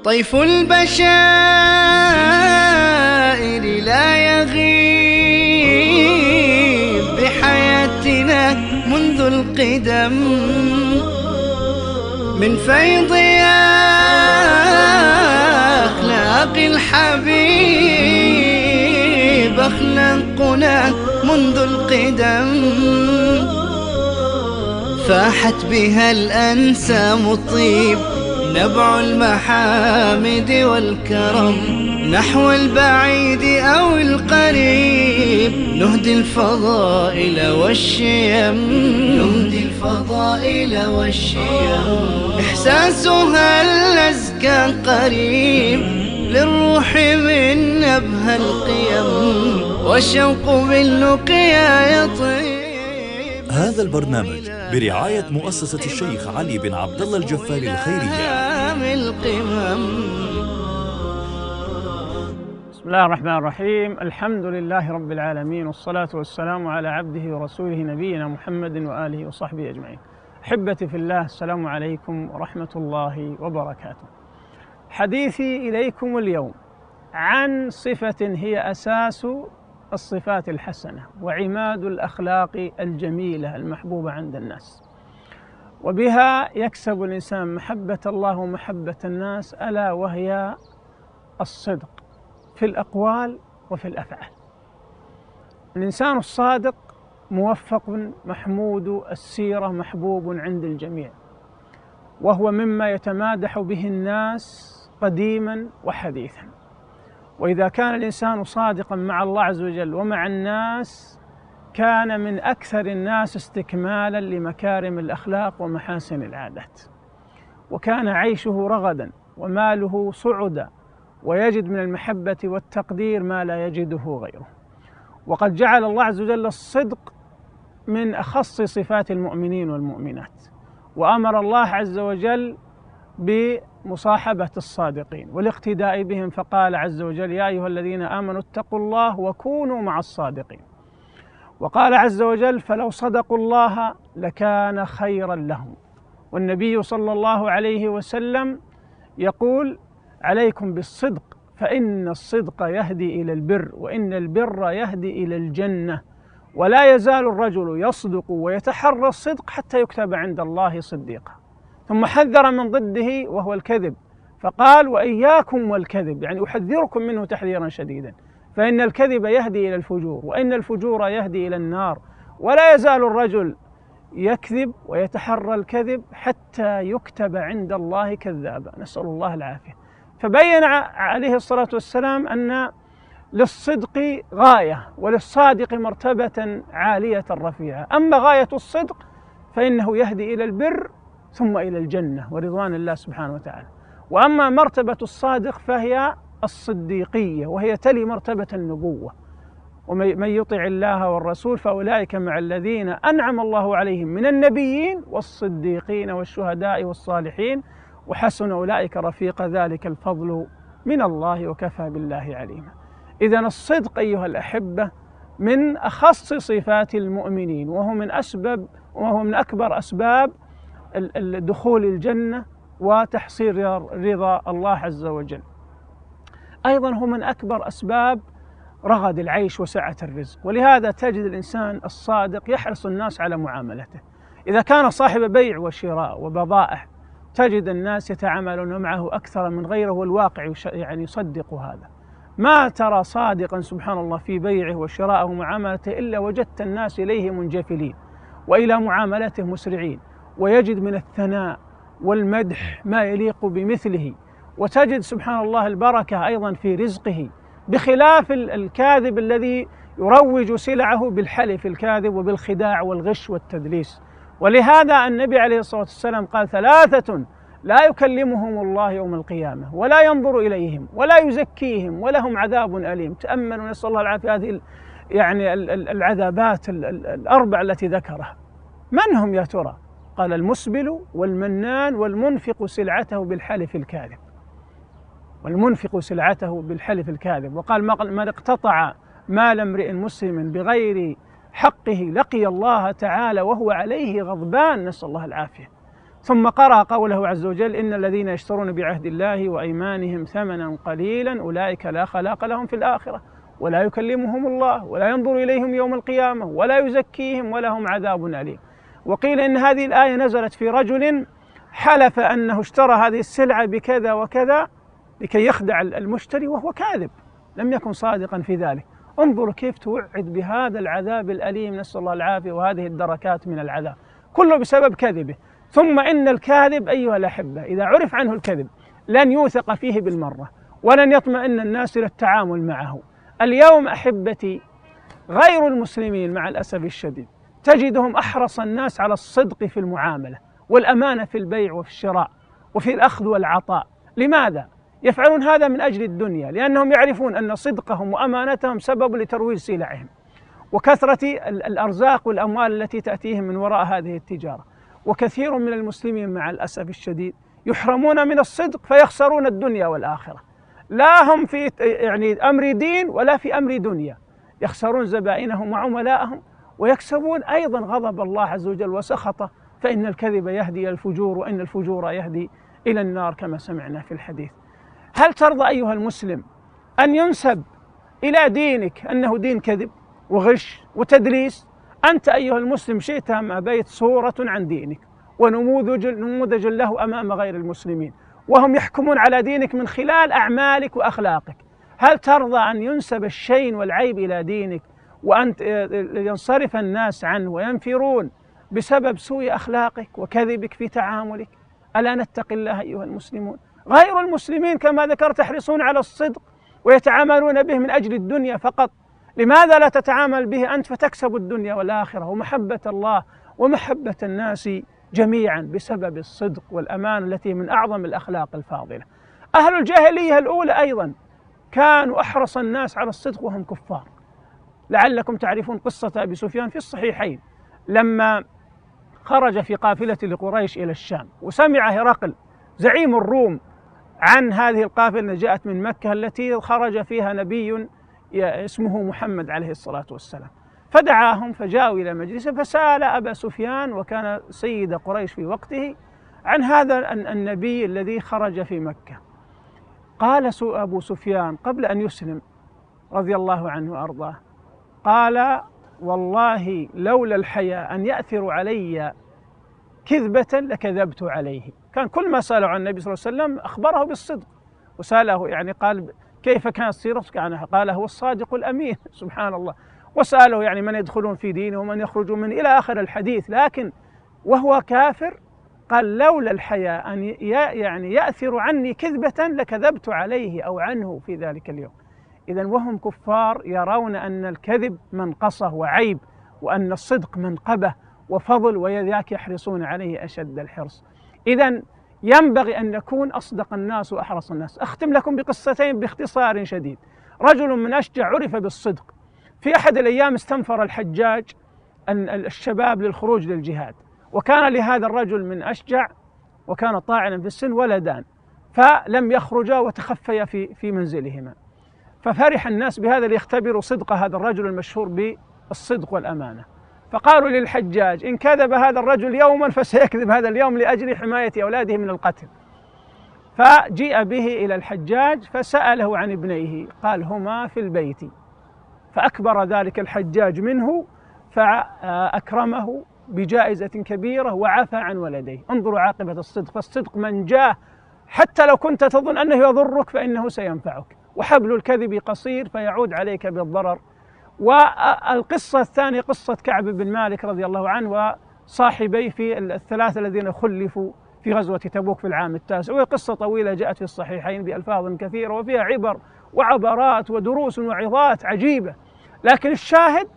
طيف البشائر لا يغيب بحياتنا منذ القدم، من فيض أخلاق الحبيب أخلاقنا منذ القدم، فاحت بها الأنسام الطيب نبع المحامد والكرم، نحو البعيد أو القريب نهدي الفضائل والشيم، نهدي الفضائل والشيم، إحساسها الأزكى قريب للروح من نبه القيم، والشوق باللقيا يطيب. هذا البرنامج برعاية مؤسسة الشيخ علي بن عبد الله الجفاري الخيرية. بسم الله الرحمن الرحيم، الحمد لله رب العالمين، والصلاة والسلام على عبده ورسوله نبينا محمد وآله وصحبه أجمعين. أحبتي في الله، السلام عليكم ورحمة الله وبركاته. حديثي إليكم اليوم عن صفة هي أساس الصفات الحسنة وعماد الأخلاق الجميلة المحبوبة عند الناس، وبها يكسب الإنسان محبة الله ومحبة الناس، ألا وهي الصدق في الأقوال وفي الأفعال. الإنسان الصادق موفق محمود السيرة محبوب عند الجميع، وهو مما يتمادح به الناس قديما وحديثا. وإذا كان الإنسان صادقا مع الله عز وجل ومع الناس كان من أكثر الناس استكمالا لمكارم الأخلاق ومحاسن العادات، وكان عيشه رغدا وماله صعدا، ويجد من المحبة والتقدير ما لا يجده غيره. وقد جعل الله عز وجل الصدق من أخص صفات المؤمنين والمؤمنات، وأمر الله عز وجل بمصاحبة الصادقين والاقتداء بهم، فقال عز وجل: يا أيها الذين آمنوا اتقوا الله وكونوا مع الصادقين. وقال عز وجل: فلو صدقوا الله لكان خيرا لهم. والنبي صلى الله عليه وسلم يقول: عليكم بالصدق فإن الصدق يهدي إلى البر، وإن البر يهدي إلى الجنة، ولا يزال الرجل يصدق ويتحرى الصدق حتى يكتب عند الله صديقا. ثم حذر من ضده وهو الكذب، فقال: وإياكم والكذب، يعني أحذركم منه تحذيرا شديدا، فإن الكذب يهدي إلى الفجور، وإن الفجور يهدي إلى النار، ولا يزال الرجل يكذب ويتحرى الكذب حتى يكتب عند الله كذابا، نسأل الله العافية. فبين عليه الصلاة والسلام أن للصدق غاية وللصادق مرتبة عالية رفيعة. أما غاية الصدق فإنه يهدي إلى البر ثم إلى الجنة ورضوان الله سبحانه وتعالى. وأما مرتبة الصادق فهي الصديقية، وهي تلي مرتبة النبوة. ومن يطع الله والرسول فأولئك مع الذين أنعم الله عليهم من النبيين والصديقين والشهداء والصالحين وحسن أولئك رفيق، ذلك الفضل من الله وكفى بالله عليما. إذن الصدق أيها الأحبة من أخص صفات المؤمنين، وهو من أكبر أسباب دخول الجنة وتحصيل رضا الله عز وجل. أيضا هو من أكبر أسباب رغد العيش وسعة الرزق، ولهذا تجد الإنسان الصادق يحرص الناس على معاملته. إذا كان صاحب بيع وشراء وبضائع تجد الناس يتعاملون معه أكثر من غيره، والواقع يعني يصدق هذا. ما ترى صادقا سبحان الله في بيعه وشرائه ومعاملته إلا وجدت الناس إليه منجفلين وإلى معاملته مسرعين، ويجد من الثناء والمدح ما يليق بمثله، وتجد سبحان الله البركة أيضا في رزقه، بخلاف الكاذب الذي يروج سلعه بالحلف الكاذب وبالخداع والغش والتدليس. ولهذا النبي عليه الصلاة والسلام قال: ثلاثة لا يكلمهم الله يوم القيامة ولا ينظر إليهم ولا يزكيهم ولهم عذاب أليم. تأملوا، نسأل الله العافية، هذه يعني العذابات الأربع التي ذكرها. من هم يا ترى؟ قال: المسبل والمنان والمنفق سلعته بالحلف الكاذب، والمنفق سلعته بالحلف الكاذب. وقال: من اقتطع مال امرئ مسلم بغير حقه لقي الله تعالى وهو عليه غضبان، نسأل الله العافية. ثم قرأ قوله عز وجل: إن الذين يشترون بعهد الله وأيمانهم ثمنا قليلا أولئك لا خلاق لهم في الآخرة ولا يكلمهم الله ولا ينظر إليهم يوم القيامة ولا يزكيهم ولهم عذاب أليم. وقيل إن هذه الآية نزلت في رجل حلف أنه اشترى هذه السلعة بكذا وكذا لكي يخدع المشتري وهو كاذب، لم يكن صادقا في ذلك. انظروا كيف توعد بهذا العذاب الأليم، نسأل الله العافية، وهذه الدركات من العذاب كله بسبب كذبه. ثم إن الكاذب أيها الأحبة إذا عرف عنه الكذب لن يوثق فيه بالمرة ولن يطمئن الناس إلى التعامل معه. اليوم أحبتي غير المسلمين مع الأسف الشديد تجدهم أحرص الناس على الصدق في المعاملة والأمانة في البيع وفي الشراء وفي الأخذ والعطاء. لماذا؟ يفعلون هذا من أجل الدنيا، لأنهم يعرفون أن صدقهم وأمانتهم سبب لترويج سلعهم وكثرة الأرزاق والأموال التي تأتيهم من وراء هذه التجارة. وكثير من المسلمين مع الأسف الشديد يحرمون من الصدق فيخسرون الدنيا والآخرة، لا هم في أمر دين ولا في أمر دنيا، يخسرون زبائنهم وعملاءهم ويكسبون أيضا غضب الله عز وجل وسخطه، فإن الكذب يهدي إلى الفجور وإن الفجور يهدي إلى النار كما سمعنا في الحديث. هل ترضى أيها المسلم أن ينسب إلى دينك أنه دين كذب وغش وتدليس؟ أنت أيها المسلم شئت أم أبيت صورة عن دينك ونموذج له أمام غير المسلمين، وهم يحكمون على دينك من خلال أعمالك وأخلاقك. هل ترضى أن ينسب الشين والعيب إلى دينك وأن ينصرف الناس عنه وينفرون بسبب سوء أخلاقك وكذبك في تعاملك؟ ألا نتقي الله أيها المسلمون؟ غير المسلمين كما ذكرت يحرصون على الصدق ويتعاملون به من أجل الدنيا فقط. لماذا لا تتعامل به أنت فتكسب الدنيا والآخرة ومحبة الله ومحبة الناس جميعا بسبب الصدق والأمان التي من أعظم الأخلاق الفاضلة؟ أهل الجاهلية الأولى أيضا كانوا أحرص الناس على الصدق وهم كفار. لعلكم تعرفون قصة أبي سفيان في الصحيحين لما خرج في قافلة لقريش إلى الشام وسمع هرقل زعيم الروم عن هذه القافلة التي جاءت من مكة التي خرج فيها نبي اسمه محمد عليه الصلاة والسلام، فدعاهم فجاءوا إلى مجلسه فسأل أبا سفيان وكان سيد قريش في وقته عن هذا النبي الذي خرج في مكة. قال أبو سفيان قبل أن يسلم رضي الله عنه وأرضاه، قال: والله لولا الحياء أن يأثر علي كذبة لكذبت عليه. كان كل ما سأله عن النبي صلى الله عليه وسلم أخبره بالصدق، وسأله قال: كيف كانت سيرتك عنها؟ قال: هو الصادق الأمين. سبحان الله. وسأله من يدخلون في دينه ومن يخرجون منه إلى آخر الحديث، لكن وهو كافر قال: لولا الحياء أن يأثر عني كذبة لكذبت عليه أو عنه في ذلك اليوم. إذن وهم كفار يرون أن الكذب منقصة وعيب وأن الصدق منقبة وفضل، وذاك يحرصون عليه أشد الحرص. إذن ينبغي أن نكون أصدق الناس وأحرص الناس. أختم لكم بقصتين باختصار شديد. رجل من أشجع عرف بالصدق. في أحد الأيام استنفر الحجاج الشباب للخروج للجهاد، وكان لهذا الرجل من أشجع وكان طاعنا في السن ولدان، فلم يخرجا وتخفيا في منزلهما. ففرح الناس بهذا ليختبروا صدق هذا الرجل المشهور بالصدق والأمانة، فقالوا للحجاج: إن كذب هذا الرجل يوما فسيكذب هذا اليوم لأجل حماية أولاده من القتل. فجيء به إلى الحجاج فسأله عن ابنيه، قال: هما في البيت. فأكبر ذلك الحجاج منه فأكرمه بجائزة كبيرة وعفى عن ولديه. انظروا عاقبة الصدق، فالصدق منجاه حتى لو كنت تظن أنه يضرك فإنه سينفعك، وحبل الكذب قصير فيعود عليك بالضرر. والقصة الثانية قصة كعب بن مالك رضي الله عنه وصاحبيه في الثلاثة الذين خلفوا في غزوة تبوك في العام التاسع، وهي قصة طويلة جاءت في الصحيحين بألفاظ كثيرة وفيها عبر وعبرات ودروس وعظات عجيبة، لكن الشاهد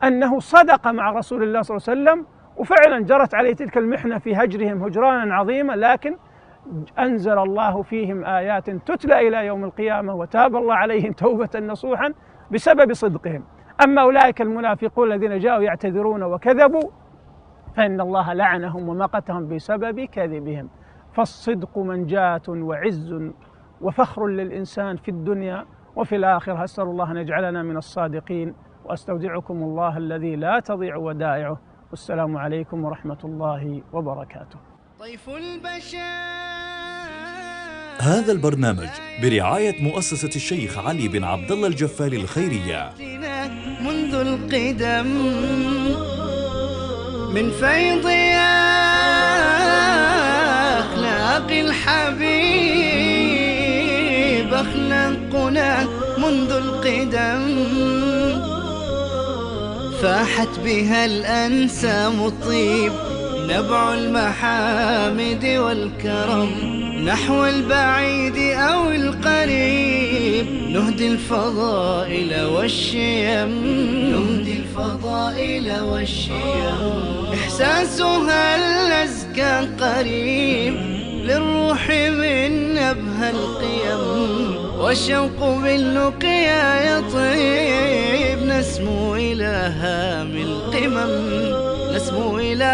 أنه صدق مع رسول الله صلى الله عليه وسلم، وفعلا جرت عليه تلك المحنة في هجرهم هجرانا عظيما، لكن أنزل الله فيهم آيات تتلى إلى يوم القيامة وتاب الله عليهم توبة نصوحا بسبب صدقهم. أما أولئك المنافقون الذين جاءوا يعتذرون وكذبوا فإن الله لعنهم ومقتهم بسبب كذبهم. فالصدق منجاة وعز وفخر للإنسان في الدنيا وفي الآخرة. أسأل الله أن يجعلنا من الصادقين، وأستودعكم الله الذي لا تضيع ودائعه، والسلام عليكم ورحمة الله وبركاته. طيف البشر. هذا البرنامج برعاية مؤسسة الشيخ علي بن عبد الله الجفاري الخيرية. منذ القدم من فيض أخلاق الحبيب أخلاقنا منذ القدم، فاحت بها الأنسام الطيب نبع المحامد والكرم، نحو البعيد أو القريب نهدي الفضائل والشيم، نهدي الفضائل والشيم، إحساسها الأزكى قريب للروح من نبه القيم، والشوق باللقيا يطيب نسمو إلى هام القمم، نسمو إلى